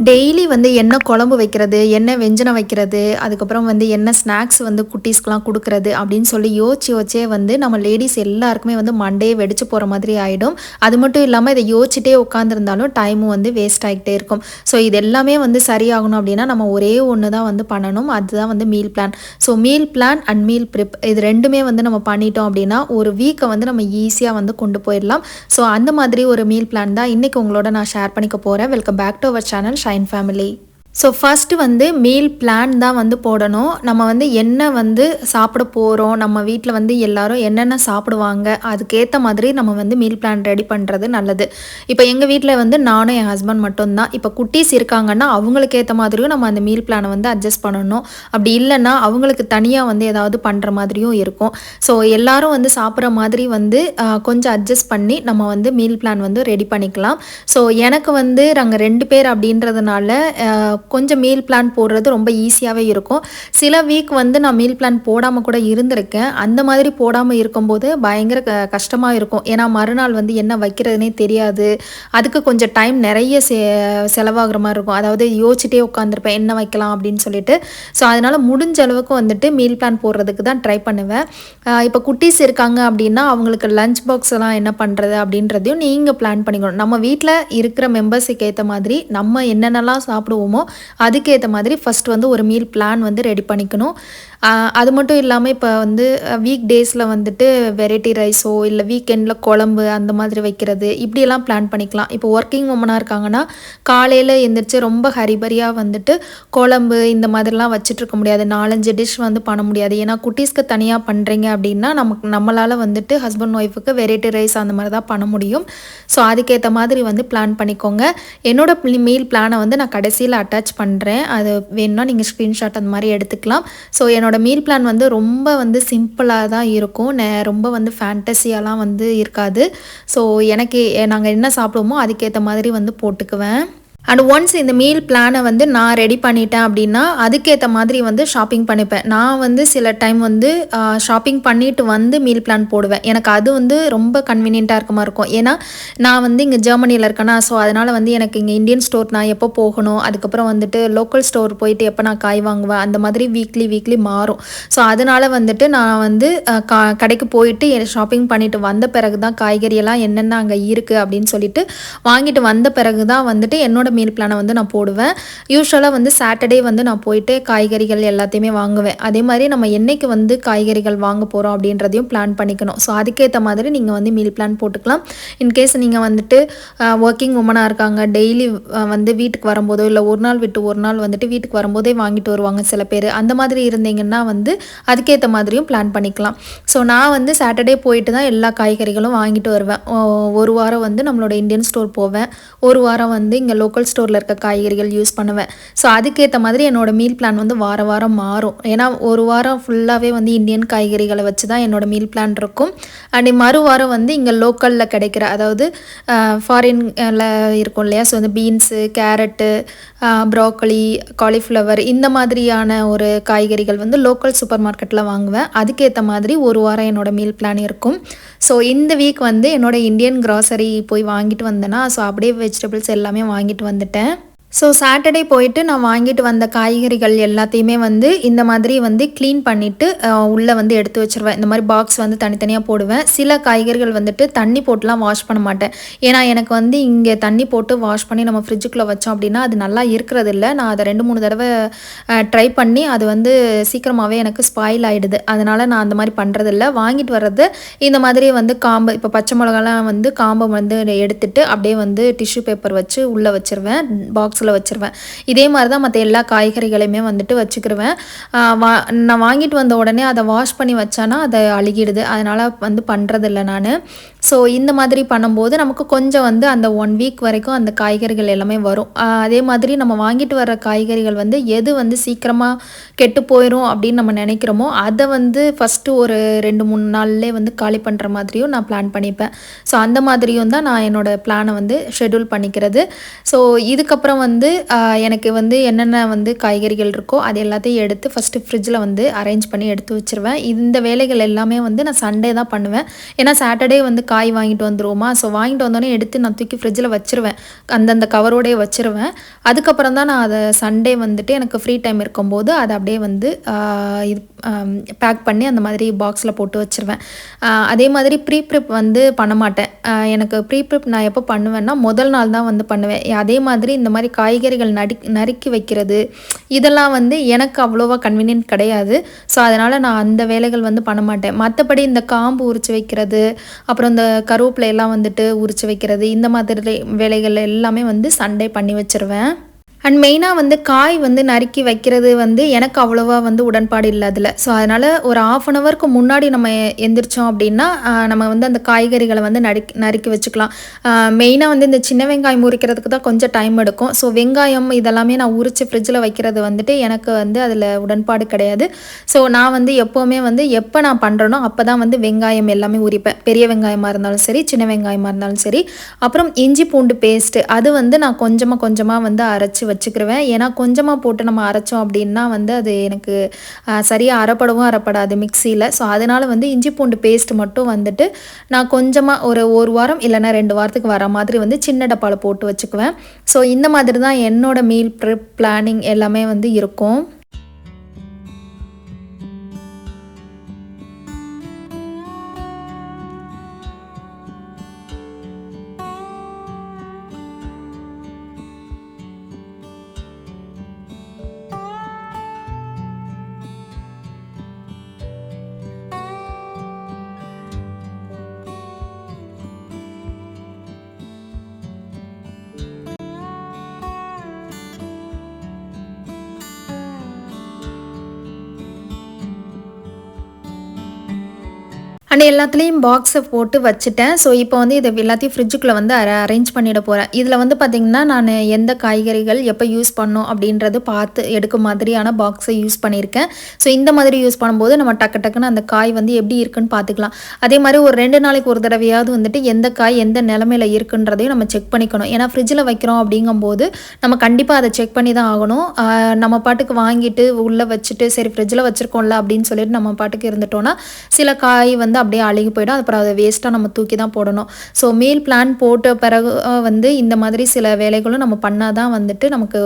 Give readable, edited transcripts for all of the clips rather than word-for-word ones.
Daily வந்து என்ன குழம்பு வைக்கிறது, என்ன வெஞ்சனம் வைக்கிறது, அதுக்கப்புறம் வந்து என்ன ஸ்நாக்ஸ் வந்து குட்டீஸ்க்குலாம் குடுக்குறது அப்படின்னு சொல்லி யோசிச்சு யோசிச்சே வந்து நம்ம லேடீஸ் எல்லாருக்குமே வந்து மண்டையே வெடிச்சு போகிற மாதிரி ஆகிடும். அது மட்டும் இல்லாமல் இதை யோசிச்சுட்டே உட்காந்துருந்தாலும் டைமும் வந்து வேஸ்ட் ஆகிட்டே இருக்கும். ஸோ இது எல்லாமே வந்து சரியாகணும் அப்படின்னா நம்ம ஒரே ஒன்று தான் வந்து பண்ணணும். அதுதான் வந்து meal plan. So meal plan and meal prep இது ரெண்டுமே வந்து நம்ம பண்ணிட்டோம் அப்படின்னா ஒரு வீக்கை வந்து நம்ம ஈஸியாக வந்து கொண்டு போயிடலாம். ஸோ அந்த மாதிரி ஒரு மீல் பிளான் தான் இன்றைக்கி உங்களோட நான் ஷேர் பண்ணிக்க போகிறேன். Welcome back to our channel Shine family. So first வந்து மீல் பிளான் தான் வந்து போடணும். நம்ம வந்து என்ன வந்து சாப்பிட போகிறோம், நம்ம வீட்டில் வந்து எல்லோரும் என்னென்ன சாப்பிடுவாங்க, அதுக்கேற்ற மாதிரி நம்ம வந்து மீல் பிளான் ரெடி பண்ணுறது நல்லது. இப்போ எங்கள் வீட்டில் வந்து நானும் என் ஹஸ்பண்ட் மட்டும்தான். இப்போ குட்டீஸ் இருக்காங்கன்னா அவங்களுக்கு ஏற்ற மாதிரியும் நம்ம அந்த மீல் பிளானை வந்து அட்ஜஸ்ட் பண்ணணும். அப்படி இல்லைன்னா அவங்களுக்கு தனியாக வந்து ஏதாவது பண்ணுற மாதிரியும் இருக்கும். ஸோ எல்லோரும் வந்து சாப்பிட்ற மாதிரி வந்து கொஞ்சம் அட்ஜஸ்ட் பண்ணி நம்ம வந்து மீல் பிளான் வந்து ரெடி பண்ணிக்கலாம். ஸோ எனக்கு வந்து நாங்கள் 2 பேர் அப்படின்றதுனால கொஞ்சம் மீல் பிளான் போடுறது ரொம்ப ஈஸியாகவே இருக்கும். சில வீக் வந்து நான் மீல் பிளான் போடாமல் கூட இருந்திருக்கேன். அந்த மாதிரி போடாமல் இருக்கும்போது பயங்கர கஷ்டமாக இருக்கும். ஏன்னா மறுநாள் வந்து என்ன வைக்கிறதுனே தெரியாது. அதுக்கு கொஞ்சம் டைம் நிறைய செலவாகிற மாதிரி இருக்கும். அதாவது யோசிச்சுட்டே உட்காந்துருப்பேன் என்ன வைக்கலாம் அப்படின்னு சொல்லிட்டு. ஸோ அதனால் முடிஞ்ச அளவுக்கு வந்துட்டு மீல் பிளான் போடுறதுக்கு தான் ட்ரை பண்ணுவேன். இப்போ குட்டீஸ் இருக்காங்க அப்படின்னா அவங்களுக்கு லஞ்ச் பாக்ஸ் எல்லாம் என்ன பண்ணுறது அப்படின்றதையும் நீங்கள் பிளான் பண்ணிக்கணும். நம்ம வீட்டில் இருக்கிற மெம்பர்ஸுக்கு ஏற்ற மாதிரி நம்ம என்னென்னலாம் சாப்பிடுவோமோ அதுக்கேற்ற மாதிரி ஃபஸ்ட் வந்து ஒரு மீல் பிளான் வந்து ரெடி பண்ணிக்கணும். அது மட்டும் இல்லாமல் இப்போ வந்து வீக் டேஸில் வந்துட்டு வெரைட்டி ரைஸோ இல்லை வீக்கெண்டில் குழம்பு அந்த மாதிரி வைக்கிறது இப்படியெல்லாம் பிளான் பண்ணிக்கலாம். இப்போ ஒர்க்கிங் உமனாக இருக்காங்கன்னா காலையில் எழுந்திரிச்சு ரொம்ப ஹரிபரியாக வந்துட்டு குழம்பு இந்த மாதிரிலாம் வச்சுட்ருக்க முடியாது. 4-5 டிஷ் வந்து பண்ண முடியாது. ஏன்னா குட்டீஸ்க்கு தனியாக பண்ணுறீங்க அப்படின்னா நம்மளால் வந்துட்டு ஹஸ்பண்ட் ஒய்ஃபுக்கு வெரைட்டி ரைஸ் அந்த மாதிரி தான் பண்ண முடியும். ஸோ அதுக்கேற்ற மாதிரி வந்து பிளான் பண்ணிக்கோங்க. என்னோட மீல் பிளானை வந்து நான் கடைசியில் அட்டாச் பண்ணுறேன். அது வேணும்னா நீங்கள் ஸ்க்ரீன்ஷாட் அந்த மாதிரி எடுத்துக்கலாம். ஸோ என்னோட மீல் பிளான் வந்து ரொம்ப வந்து சிம்பிளாக தான் இருக்கும். ரொம்ப வந்து ஃபேண்டஸியாலாம் வந்து இருக்காது. ஸோ எனக்கு நாங்கள் என்ன சாப்பிடுவோமோ அதுக்கேற்ற மாதிரி வந்து போட்டுக்குவேன். அண்ட் ஒன்ஸ் இந்த மீல் பிளானை வந்து நான் ரெடி பண்ணிட்டேன் அப்படின்னா அதுக்கேற்ற மாதிரி வந்து ஷாப்பிங் பண்ணிப்பேன். நான் வந்து சில டைம் வந்து ஷாப்பிங் பண்ணிவிட்டு வந்து மீல் பிளான் போடுவேன். எனக்கு அது வந்து ரொம்ப கன்வீனியண்ட்டாக இருக்க மாதிரி இருக்கும். ஏன்னா நான் வந்து இங்கே ஜெர்மனியில் இருக்கேன்னா ஸோ அதனால் வந்து எனக்கு இங்கே இந்தியன் ஸ்டோர் நான் எப்போ போகணும், அதுக்கப்புறம் வந்துட்டு லோக்கல் ஸ்டோர் போயிட்டு எப்போ நான் காய் வாங்குவேன் அந்த மாதிரி வீக்லி மாறும். ஸோ அதனால் வந்துட்டு நான் வந்து கடைக்கு போயிட்டு ஷாப்பிங் பண்ணிவிட்டு வந்த பிறகு தான் காய்கறியெல்லாம் என்னென்ன அங்கே இருக்குது அப்படின்னு சொல்லிட்டு வாங்கிட்டு வந்த பிறகு தான் வந்துட்டு என்னோட மீல் பிளானை வந்து நான் போடுவேன். யூஸ்வலாக வந்து சாட்டர்டே வந்து நான் போயிட்டு காய்கறிகள் எல்லாத்தையுமே வாங்குவேன். அதே மாதிரி நம்ம என்னைக்கு வந்து காய்கறிகள் வாங்க போகிறோம் அப்படின்றதையும் பிளான் பண்ணிக்கணும். ஸோ அதுக்கேற்ற மாதிரி நீங்கள் வந்து மீல் பிளான் போட்டுக்கலாம். இன்கேஸ் நீங்கள் வந்துட்டு ஒர்க்கிங் உமனாக இருக்காங்க, டெய்லி வந்து வீட்டுக்கு வரும்போதோ இல்லை ஒரு நாள் விட்டு ஒரு நாள் வந்துட்டு வீட்டுக்கு வரும்போதே வாங்கிட்டு வருவாங்க சில பேர். அந்த மாதிரி இருந்தீங்கன்னா வந்து அதுக்கேற்ற மாதிரியும் பிளான் பண்ணிக்கலாம். ஸோ நான் வந்து சாட்டர்டே போயிட்டு தான் எல்லா காய்கறிகளும் வாங்கிட்டு வருவேன். ஒரு வாரம் வந்து நம்மளோட இந்தியன் ஸ்டோர் போவேன், ஒரு வாரம் வந்து இங்கே லோக்கல் ஸ்டோரில் இருக்க காய்கறிகள் யூஸ் பண்ணுவேன். ஸோ அதுக்கேற்ற மாதிரி என்னோடய மீல் பிளான் வந்து வாரம் மாறும். ஏன்னா ஒரு வாரம் ஃபுல்லாகவே வந்து இந்தியன் காய்கறிகளை வச்சு தான் என்னோடய மீல் பிளான் இருக்கும். அண்ட் மறு வாரம் வந்து இங்கே லோக்கலில் கிடைக்கிற அதாவது ஃபாரின்ல இருக்கும் இல்லையா, ஸோ வந்து பீன்ஸு, கேரட்டு, ப்ராக்கோலி, காலிஃப்ளவர் இந்த மாதிரியான ஒரு காய்கறிகள் வந்து லோக்கல் சூப்பர் மார்க்கெட்டில் வாங்குவேன். அதுக்கேற்ற மாதிரி ஒரு வாரம் என்னோடய மீல் பிளான் இருக்கும். ஸோ இந்த வீக் வந்து என்னோடய இந்தியன் கிராசரி போய் வாங்கிட்டு வந்தேன்னா ஸோ அப்படியே வெஜிடபிள்ஸ் எல்லாமே வாங்கிட்டு வந்துட்டேன். ஸோ சாட்டர்டே போயிட்டு நான் வாங்கிட்டு வந்த காய்கறிகள் எல்லாத்தையுமே வந்து இந்த மாதிரி வந்து க்ளீன் பண்ணிவிட்டு உள்ளே வந்து எடுத்து வச்சுருவேன். இந்த மாதிரி பாக்ஸ் வந்து தனித்தனியாக போடுவேன். சில காய்கறிகள் வந்துட்டு தண்ணி போட்டுலாம் வாஷ் பண்ண மாட்டேன். ஏன்னா எனக்கு வந்து இங்கே தண்ணி போட்டு வாஷ் பண்ணி நம்ம ஃப்ரிட்ஜுக்குள்ளே வச்சோம் அப்படின்னா அது நல்லா இருக்கிறது இல்லை. நான் அதை 2-3 தடவை ட்ரை பண்ணி அது வந்து சீக்கிரமாகவே எனக்கு ஸ்பாயில் ஆகிடுது. அதனால் நான் அந்த மாதிரி பண்ணுறதில்ல. வாங்கிட்டு வர்றது இந்த மாதிரி வந்து காம்பு, இப்போ பச்சை மிளகாலாம் வந்து காம்பை வந்து எடுத்துட்டு அப்படியே வந்து டிஷ்யூ பேப்பர் வச்சு உள்ளே வச்சுருவேன், பாக்ஸ் வச்சிருவேன். இதே மாதிரி தான் மற்ற எல்லா காய்கறிகளையுமே வந்துட்டு வச்சுக்கிருவேன். நான் வாங்கிட்டு வந்த உடனே அதை வாஷ் பண்ணி வச்சானா அதை அழுகிடுது. அதனால் வந்து பண்ணுறதில்ல நான். ஸோ இந்த மாதிரி பண்ணும்போது நமக்கு கொஞ்சம் வந்து அந்த 1 வீக் வரைக்கும் அந்த காய்கறிகள் எல்லாமே வரும். அதே மாதிரி நம்ம வாங்கிட்டு வர காய்கறிகள் வந்து எது வந்து சீக்கிரமாக கெட்டு போயிடும் அப்படின்னு நம்ம நினைக்கிறோமோ அதை வந்து ஃபஸ்ட்டு ஒரு 2-3 நாள்லேயே வந்து காலி பண்ணுற மாதிரியும் நான் பிளான் பண்ணிப்பேன். ஸோ அந்த மாதிரியும் தான் நான் என்னோடய பிளானை வந்து ஷெட்யூல் பண்ணிக்கிறது. ஸோ இதுக்கப்புறம் வந்து எனக்கு வந்து என்னென்ன வந்து காய்கறிகள் இருக்கோ அது எல்லாத்தையும் எடுத்து ஃபஸ்ட்டு ஃப்ரிட்ஜில் வந்து அரேஞ்ச் பண்ணி எடுத்து வச்சுருவேன். இந்த வேலைகள் எல்லாமே வந்து நான் சண்டே தான் பண்ணுவேன். ஏன்னா சாட்டர்டே வந்து காய் வாங்கிட்டு வந்துருவோமா, ஸோ வாங்கிட்டு வந்தோடனே எடுத்து நான் தூக்கி ஃப்ரிட்ஜில் வச்சுருவேன். அந்தந்த கவரோடயே வச்சுருவேன். அதுக்கப்புறம் தான் நான் அதை சண்டே வந்துட்டு எனக்கு ஃப்ரீ டைம் இருக்கும்போது அதை அப்படியே வந்து இது பேக் பண்ணி அந்த மாதிரி பாக்ஸில் போட்டு வச்சுருவேன். அதே மாதிரி ப்ரீ ப்ரிப் வந்து பண்ண மாட்டேன். எனக்கு ப்ரீ ப்ரிப் நான் எப்போ பண்ணுவேன்னா முதல் நாள் தான் வந்து பண்ணுவேன். அதே மாதிரி இந்த மாதிரி காய்கறிகள் நறுக்கி வைக்கிறது இதெல்லாம் வந்து எனக்கு அவ்வளோவா கன்வீனியன்ட் கிடையாது. ஸோ அதனால் நான் அந்த வேலைகள் வந்து பண்ண மாட்டேன். மற்றபடி இந்த காம்பு உரித்து வைக்கிறது, அப்புறம் இந்த கருவேப்பிலை எல்லாம் வந்துட்டு உரித்து வைக்கிறது, இந்த மாதிரி வேலைகள் எல்லாமே வந்து சண்டே பண்ணி வச்சுருவேன். அண்ட் மெயினாக வந்து காய் வந்து நறுக்கி வைக்கிறது வந்து எனக்கு அவ்வளோவா வந்து உடன்பாடு இல்லை அதில். ஸோ அதனால் ஒரு 1/2 ஹவருக்கு முன்னாடி நம்ம எந்திரிச்சோம் அப்படின்னா நம்ம வந்து அந்த காய்கறிகளை வந்து நறுக்கி வச்சுக்கலாம். மெயினாக வந்து இந்த சின்ன வெங்காயம் உரிக்கிறதுக்கு தான் கொஞ்சம் டைம் எடுக்கும். ஸோ வெங்காயம் இதெல்லாமே நான் உரித்து ஃப்ரிட்ஜில் வைக்கிறது வந்துட்டு எனக்கு வந்து அதில் உடன்பாடு கிடையாது. ஸோ நான் வந்து எப்போவுமே வந்து எப்போ நான் பண்ணுறேனோ அப்போ தான் வந்து வெங்காயம் எல்லாமே உரிப்பேன். பெரிய வெங்காயமாக இருந்தாலும் சரி, சின்ன வெங்காயமாக இருந்தாலும் சரி. அப்புறம் இஞ்சி பூண்டு பேஸ்ட்டு அது வந்து நான் கொஞ்சமாக வந்து அரைச்சி வச்சுக்கிருவேன். ஏன்னா கொஞ்சமாக போட்டு நம்ம அரைச்சோம் அப்படின்னா வந்து அது எனக்கு சரியாக அரைப்படாது மிக்சியில். ஸோ அதனால் வந்து இஞ்சி பூண்டு பேஸ்ட் மட்டும் வந்துட்டு நான் கொஞ்சமாக ஒரு வாரம் இல்லைன்னா 2 வாரத்துக்கு வர மாதிரி வந்து சின்ன டப்பாவில் போட்டு வச்சுக்குவேன். ஸோ இந்த மாதிரி தான் என்னோடய மீல் ப்ரிப் பிளானிங் எல்லாமே வந்து இருக்கும். அண்ட் எல்லாத்துலேயும் பாக்ஸை போட்டு வச்சுட்டேன். ஸோ இப்போ வந்து இதை எல்லாத்தையும் ஃப்ரிட்ஜுக்குள்ளே வந்து அரேஞ்ச் பண்ணிட போகிறேன். இதில் வந்து பார்த்திங்கன்னா நான் எந்த காய்கறிகள் எப்போ யூஸ் பண்ணணும் அப்படின்றது பார்த்து எடுக்க மாதிரியான பாக்ஸை யூஸ் பண்ணியிருக்கேன். ஸோ இந்த மாதிரி யூஸ் பண்ணும்போது நம்ம டக்குன்னு அந்த காய் வந்து எப்படி இருக்குன்னு பார்த்துக்கலாம். அதே மாதிரி ஒரு 2 நாளைக்கு ஒரு தடவையாவது வந்துட்டு எந்த காய் எந்த நிலமையில் இருக்குன்றதையும் நம்ம செக் பண்ணிக்கணும். ஏன்னா ஃப்ரிட்ஜில் வைக்கிறோம் அப்படிங்கும்போது நம்ம கண்டிப்பாக அதை செக் பண்ணி தான் ஆகணும். நம்ம பாட்டுக்கு வாங்கிட்டு உள்ளே வச்சுட்டு சரி ஃப்ரிட்ஜில் வச்சுருக்கோம்ல அப்படின்னு சொல்லிட்டு நம்ம பாட்டுக்கு இருந்துட்டோன்னா சில காய் வந்து அப்படியே அழுகி போயிடும். அப்புறம் அதை வேஸ்ட்டாக நம்ம தூக்கி தான் போடணும். ஸோ மீல் பிளான் போட்ட பிறகு வந்து இந்த மாதிரி சில வேலைகளும் நம்ம பண்ணால் தான் வந்துட்டு நமக்கு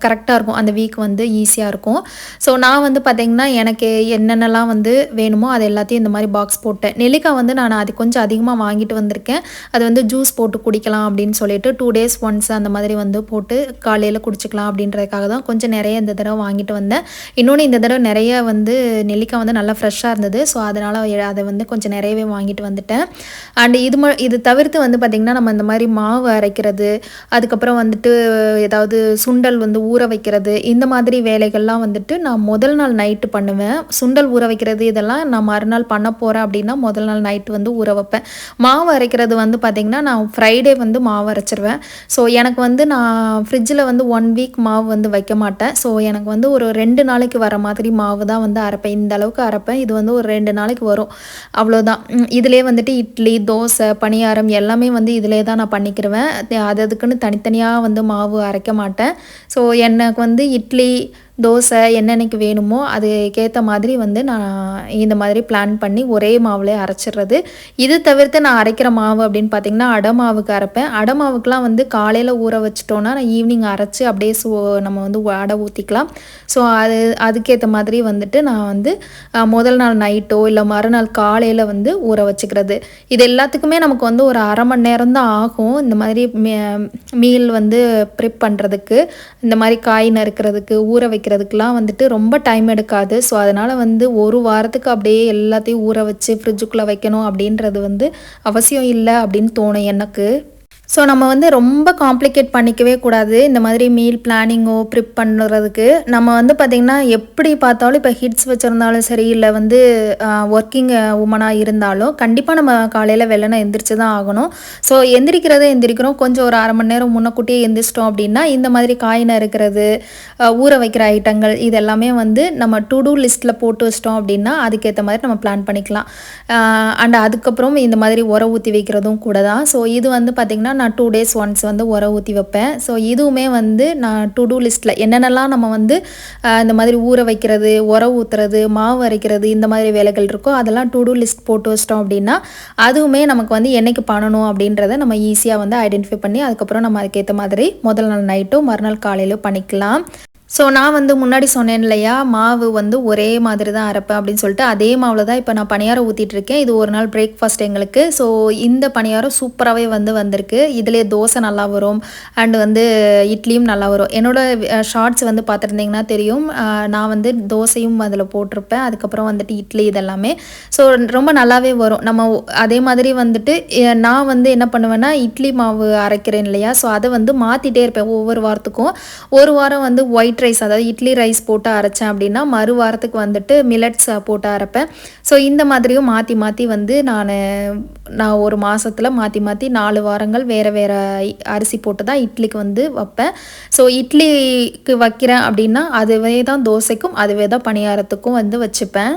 கரெக்டாக இருக்கும். அந்த வீக் வந்து ஈஸியாக இருக்கும். ஸோ நான் வந்து பார்த்திங்கன்னா எனக்கு என்னென்னலாம் வந்து வேணுமோ அது எல்லாத்தையும் இந்த மாதிரி பாக்ஸ் போட்டேன். நெல்லிக்காய் வந்து நான் அது கொஞ்சம் அதிகமாக வாங்கிட்டு வந்திருக்கேன். அது வந்து ஜூஸ் போட்டு குடிக்கலாம் அப்படின்னு சொல்லிட்டு 2 days ஒன்ஸ் அந்த மாதிரி வந்து போட்டு காலையில் குடிச்சிக்கலாம் அப்படின்றதுக்காக தான் கொஞ்சம் நிறைய இந்த தடவை வாங்கிட்டு வந்தேன். இன்னொன்று இந்த தடவை நிறைய வந்து நெல்லிக்காய் வந்து நல்லா ஃப்ரெஷ்ஷாக இருந்தது. ஸோ அதனால் அதை வந்து கொஞ்சம் நிறையவே வாங்கிட்டு வந்துட்டேன். அண்ட் இது தவிர்த்து வந்து பார்த்திங்கன்னா நம்ம இந்த மாதிரி மாவு அரைக்கிறது, அதுக்கப்புறம் வந்துட்டு ஏதாவது சுண்டல் வந்து ஊற வைக்கிறது, இந்த மாதிரி வேலைகள்லாம் வந்துட்டு நான் முதல் நாள் நைட்டு பண்ணுவேன். சுண்டல் ஊற வைக்கிறது இதெல்லாம் நான் மறுநாள் பண்ண போகிறேன் அப்படின்னா முதல் நாள் நைட்டு வந்து ஊற வைப்பேன். மாவு அரைக்கிறது வந்து பார்த்திங்கன்னா நான் ஃப்ரைடே வந்து மாவு அரைச்சிருவேன். ஸோ எனக்கு வந்து நான் ஃப்ரிட்ஜில் வந்து 1 வீக் மாவு வந்து வைக்க மாட்டேன். ஸோ எனக்கு வந்து ஒரு 2 நாளைக்கு வர மாதிரி மாவு தான் வந்து அரைப்பேன். இந்த அளவுக்கு அரைப்பேன். இது வந்து ஒரு 2 நாளைக்கு வரும். அவ்வளோதான். இதிலே வந்துட்டு இட்லி, தோசை, பணியாரம் எல்லாமே வந்து இதிலே தான் நான் பண்ணிக்கிருவேன். அதுக்குன்னு தனித்தனியாக வந்து மாவு அரைக்க மாட்டேன். ஸோ எனக்கு வந்து இட்லி, தோசை என்னென்னைக்கு வேணுமோ அதுக்கேற்ற மாதிரி வந்து நான் இந்த மாதிரி பிளான் பண்ணி ஒரே மாவுலேயே அரைச்சிடுறது. இது தவிர்த்து நான் அரைக்கிற மாவு அப்படின்னு பார்த்திங்கன்னா அடை மாவுக்கு அரைப்பேன். அடை மாவுக்கெலாம் வந்து காலையில் ஊற வச்சிட்டோன்னா நான் ஈவினிங் அரைச்சி அப்படியே நம்ம வந்து அடை ஊற்றிக்கலாம். ஸோ அதுக்கேற்ற மாதிரி வந்துட்டு நான் வந்து முதல் நாள் நைட்டோ இல்லை மறுநாள் காலையில் வந்து ஊற வச்சுக்கிறது. இது எல்லாத்துக்குமே நமக்கு வந்து ஒரு 1/2 மணி நேரம் தான் ஆகும். இந்த மாதிரி மீல் வந்து ப்ரிப் பண்ணுறதுக்கு, இந்த மாதிரி காய் நறுக்கிறதுக்கு, ஊற வைக்கிறதுக்கெலாம் வந்துட்டு ரொம்ப டைம் எடுக்காது. ஸோ அதனால் வந்து ஒரு வாரத்துக்கு அப்படியே எல்லாத்தையும் ஊற வச்சு ஃப்ரிட்ஜுக்குள்ளே வைக்கணும் அப்படின்றது வந்து அவசியம் இல்லை அப்படின்னு தோணும் எனக்கு. ஸோ நம்ம வந்து ரொம்ப காம்ப்ளிகேட் பண்ணிக்கவே கூடாது இந்த மாதிரி மீல் பிளானிங்கோ ப்ரிப் பண்ணுறதுக்கு. நம்ம வந்து பார்த்திங்கன்னா எப்படி பார்த்தாலும் இப்போ ஹிட்ஸ் வச்சுருந்தாலும் சரி, இல்லை வந்து ஒர்க்கிங் உமனாக இருந்தாலும் கண்டிப்பாக நம்ம காலையில் வெள்ளனை எந்திரிச்சு தான் ஆகணும். ஸோ எந்திரிக்கிறோம் கொஞ்சம் ஒரு 1/2 மணி நேரம் முன்னக்கூட்டியே எந்திரிச்சிட்டோம் அப்படின்னா இந்த மாதிரி காய் நறுக்கிறது, ஊற வைக்கிற ஐட்டங்கள் இது எல்லாமே வந்து நம்ம டு டூ லிஸ்ட்டில் போட்டு வச்சிட்டோம் அப்படின்னா அதுக்கேற்ற மாதிரி நம்ம பிளான் பண்ணிக்கலாம். அண்ட் அதுக்கப்புறம் இந்த மாதிரி உர ஊற்றி வைக்கிறதும் கூட தான். ஸோ இது வந்து பார்த்திங்கன்னா நான் 2 டேஸ் ஒன்ஸ் வந்து உரம் ஊற்றி வைப்பேன். ஸோ இதுவுமே வந்து நான் டு டூ லிஸ்ட்டில் என்னென்னலாம் நம்ம வந்து இந்த மாதிரி ஊற வைக்கிறது, உரம் ஊற்றுறது, மாவு அரைக்கிறது இந்த மாதிரி வேலைகள் இருக்கோ அதெல்லாம் டு டூ லிஸ்ட் போட்டு வச்சிட்டோம் அப்படின்னா அதுவுமே நமக்கு வந்து என்னைக்கு பண்ணணும் அப்படின்றத நம்ம ஈஸியாக வந்து ஐடென்டிஃபை பண்ணி அதுக்கப்புறம் நம்ம அதுக்கேற்ற மாதிரி முதல் நாள் நைட்டோ மறுநாள் காலையிலோ பண்ணிக்கலாம். ஸோ நான் வந்து முன்னாடி சொன்னேன் இல்லையா, மாவு வந்து ஒரே மாதிரி தான் அரைப்பேன் அப்படின்னு சொல்லிட்டு அதே மாவில் தான் இப்போ நான் பணியாரம் ஊற்றிட்டுருக்கேன். இது ஒரு நாள் பிரேக்ஃபாஸ்ட் எங்களுக்கு. ஸோ இந்த பணியாரம் சூப்பராகவே வந்திருக்கு. இதிலே தோசை நல்லா வரும் அண்டு வந்து இட்லியும் நல்லா வரும். என்னோடய ஷார்ட்ஸ் வந்து பார்த்துருந்தீங்கன்னா தெரியும், நான் வந்து தோசையும் அதில் போட்டிருப்பேன், அதுக்கப்புறம் வந்துட்டு இட்லி இதெல்லாமே. ஸோ ரொம்ப நல்லாவே வரும். நம்ம அதே மாதிரி வந்துட்டு நான் வந்து என்ன பண்ணுவேன்னா இட்லி மாவு அரைக்கிறேன் இல்லையா, ஸோ அதை வந்து மாற்றிட்டே இருப்பேன் ஒவ்வொரு வாரத்துக்கும். ஒரு வாரம் வந்து ஒயிட் ரைஸ் அதாவது இட்லி ரைஸ் போட்டு அரைச்சேன் அப்படின்னா மறு வாரத்துக்கு வந்துட்டு மில்லட்ஸ் போட்டு அரைப்பேன். ஸோ இந்த மாதிரியும் மாற்றி மாற்றி வந்து நான் ஒரு மாதத்தில் மாற்றி மாற்றி 4 வாரங்கள் வேறு வேறு அரிசி போட்டு தான் இட்லிக்கு வந்து வைப்பேன். ஸோ இட்லிக்கு வைக்கிறேன் அப்படின்னா அதுவே தான் தோசைக்கும் அதுவே தான் பணியாரத்துக்கும் வந்து வச்சுப்பேன்.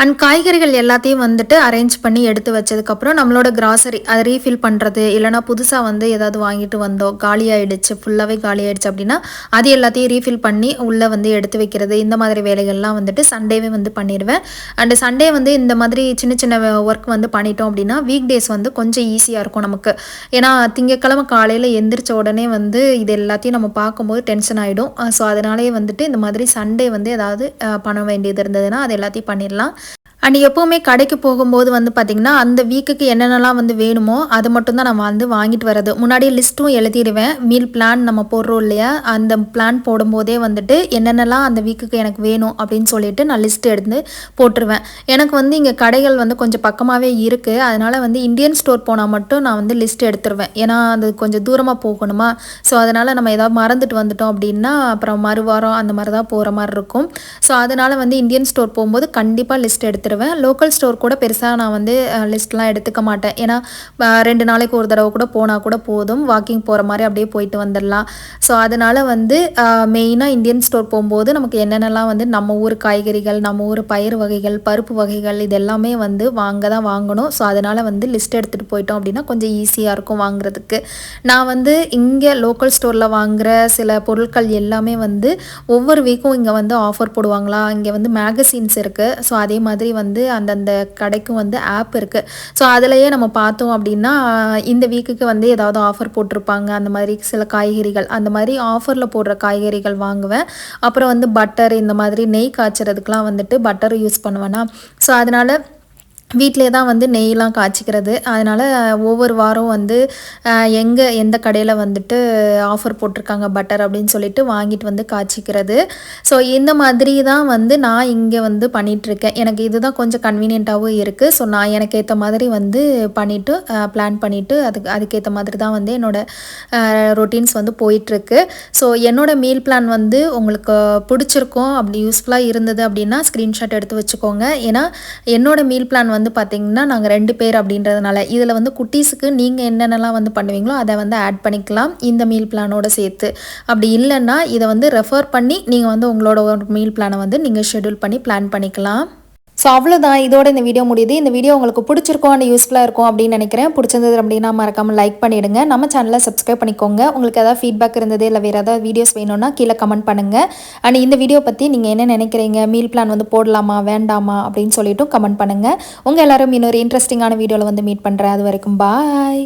அண்ட் காய்கறிகள் எல்லாத்தையும் வந்துட்டு அரேஞ்ச் பண்ணி எடுத்து வச்சதுக்கப்புறம் நம்மளோட கிராசரி அதை ரீஃபில் பண்ணுறது, இல்லைனா புதுசாக வந்து ஏதாவது வாங்கிட்டு வந்தோம் காலியாகிடுச்சு, ஃபுல்லாகவே காலியாகிடுச்சு அப்படின்னா அது எல்லாத்தையும் ரீஃபில் பண்ணி உள்ளே வந்து எடுத்து வைக்கிறது, இந்த மாதிரி வேலைகள்லாம் வந்துட்டு சண்டேவே வந்து பண்ணிடுவேன். அண்டு சண்டே வந்து இந்த மாதிரி சின்ன சின்ன ஒர்க் வந்து பண்ணிட்டோம் அப்படின்னா வீக் டேஸ் வந்து கொஞ்சம் ஈஸியாக இருக்கும் நமக்கு. ஏன்னா திங்கட்கிழமை காலையில் எந்திரிச்ச உடனே வந்து இது எல்லாத்தையும் நம்ம பார்க்கும்போது டென்ஷன் ஆகிடும். ஸோ அதனாலே வந்துட்டு இந்த மாதிரி சண்டே வந்து ஏதாவது பண்ண வேண்டியது இருந்ததுன்னா அது எல்லாத்தையும் பண்ணிடலாம். அண்ட் எப்போவுமே கடைக்கு போகும்போது வந்து பார்த்திங்கன்னா அந்த வீக்குக்கு என்னென்னலாம் வந்து வேணுமோ அது மட்டும்தான் நான் வந்து வாங்கிட்டு வரது. முன்னாடியே லிஸ்ட்டும் எழுதிடுவேன். மீல் பிளான் நம்ம போடுறோம் இல்லையா, அந்த பிளான் போடும்போதே வந்துட்டு என்னென்னலாம் அந்த வீக்குக்கு எனக்கு வேணும் அப்படின்னு சொல்லிட்டு நான் லிஸ்ட் எடுத்து போட்டுருவேன். எனக்கு வந்து இங்கே கடைகள் வந்து கொஞ்சம் பக்கமாகவே இருக்குது, அதனால் வந்து இந்தியன் ஸ்டோர் போனால் மட்டும் நான் வந்து லிஸ்ட் எடுத்துருவேன். ஏன்னா அது கொஞ்சம் தூரமாக போகணுமா, ஸோ அதனால் நம்ம ஏதாவது மறந்துட்டு வந்துட்டோம் அப்படின்னா அப்புறம் மறுவாரம் அந்த மாதிரி தான் போகிற மாதிரி இருக்கும். ஸோ அதனால் வந்து இந்தியன் ஸ்டோர் போகும்போது கண்டிப்பாக லிஸ்ட் எடுத்துருவேன். லோக்கல் ஸ்டோர் கூட பெருசாக நான் வந்து லிஸ்ட்லாம் எடுத்துக்க மாட்டேன். ஏன்னா 2 நாளைக்கு ஒரு தடவை கூட போனால் கூட போதும், வாக்கிங் போகிற மாதிரி அப்படியே போயிட்டு வந்துடலாம். ஸோ அதனால் வந்து மெயினாக இந்தியன் ஸ்டோர் போகும்போது நமக்கு என்னென்னலாம் வந்து நம்ம ஊர் காய்கறிகள், நம்ம ஊர் பயிர் வகைகள், பருப்பு வகைகள் இது எல்லாமே வந்து வாங்கணும். ஸோ அதனால் வந்து லிஸ்ட் எடுத்துகிட்டு போயிட்டோம் அப்படின்னா கொஞ்சம் ஈஸியாக இருக்கும் வாங்குறதுக்கு. நான் வந்து இங்கே லோக்கல் ஸ்டோரில் வாங்குகிற சில பொருட்கள் எல்லாமே வந்து ஒவ்வொரு வீக்கும் இங்கே வந்து ஆஃபர் போடுவாங்களா, இங்கே வந்து மேகசின்ஸ் இருக்குது. ஸோ அதே மாதிரி வந்து அந்தந்த கடைக்கும் வந்து ஆப் இருக்குது. ஸோ அதிலையே நம்ம பார்த்தோம் அப்படின்னா இந்த வீக்குக்கு வந்து ஏதாவது ஆஃபர் போட்டிருப்பாங்க, அந்த மாதிரி சில காய்கறிகள் அந்த மாதிரி ஆஃபரில் போடுற காய்கறிகள் வாங்குவேன். அப்புறம் வந்து பட்டர், இந்த மாதிரி நெய் காய்ச்சறதுக்கெலாம் வந்துட்டு பட்டர் யூஸ் பண்ணுவேன்னா, ஸோ அதனால் வீட்டிலே தான் வந்து நெய்லாம் காய்ச்சிக்கிறது. அதனால் ஒவ்வொரு வாரம் வந்து எந்த கடையில் வந்துட்டு ஆஃபர் போட்டிருக்காங்க பட்டர் அப்படின்னு சொல்லிட்டு வாங்கிட்டு வந்து காய்ச்சிக்கிறது. ஸோ இந்த மாதிரி தான் வந்து நான் இங்கே வந்து பண்ணிகிட்ருக்கேன். எனக்கு இதுதான் கொஞ்சம் கன்வீனியண்ட்டாகவும் இருக்குது. ஸோ நான் எனக்கு ஏற்ற மாதிரி வந்து பண்ணிவிட்டு பிளான் பண்ணிவிட்டு அதுக்கேற்ற மாதிரி தான் வந்து என்னோடய ரொட்டீன்ஸ் வந்து போயிட்டுருக்கு. ஸோ என்னோடய மீல் பிளான் வந்து உங்களுக்கு பிடிச்சிருக்கோம், அப்படி யூஸ்ஃபுல்லாக இருந்தது அப்படின்னா ஸ்க்ரீன்ஷாட் எடுத்து வச்சுக்கோங்க. ஏன்னா என்னோடய மீல் பிளான் வந்து பார்த்திங்கன்னா நாங்கள் 2 பேர் அப்படின்றதுனால இதில் வந்து குட்டீஸுக்கு நீங்கள் என்னென்னலாம் வந்து பண்ணுவீங்களோ அதை வந்து ஆட் பண்ணிக்கலாம் இந்த மீல் பிளானோட சேர்த்து. அப்படி இல்லைன்னா இதை வந்து ரெஃபர் பண்ணி நீங்கள் வந்து உங்களோட ஒரு மீல் பிளானை வந்து நீங்கள் ஷெட்யூல் பண்ணி பிளான் பண்ணிக்கலாம். ஸோ அவ்வளோதான், இதோட இந்த வீடியோ முடியுது. இந்த வீடியோ உங்களுக்கு பிடிச்சிருக்கோம் அண்ட் யூஸ்ஃபுல்லாக இருக்கும் அப்படின்னு நினைக்கிறேன். பிடிச்சிருந்தது அப்படின்னா மறக்காமல் லைக் பண்ணிவிடுங்க. நம்ம சேனலை சப்ஸ்கிரைப் பண்ணிக்கோங்க. உங்களுக்கு ஏதாவது ஃபீட்பேக் இருந்தது இல்லை வேறு ஏதாவது வீடியோஸ் வேணும்னா கீழே கமெண்ட் பண்ணுங்கள். அண்ட் இந்த வீடியோ பற்றி நீங்கள் என்ன நினைக்கிறீங்க, மீல் பிளான் வந்து போடலாமா வேண்டாமா அப்படின்னு சொல்லிட்டு கமெண்ட் பண்ணுங்கள். உங்கள் எல்லோரும் இன்னொரு இன்ட்ரெஸ்டிங்கான வீடியோவில் வந்து மீட் பண்ணுறேன். அது வரைக்கும் பாய்.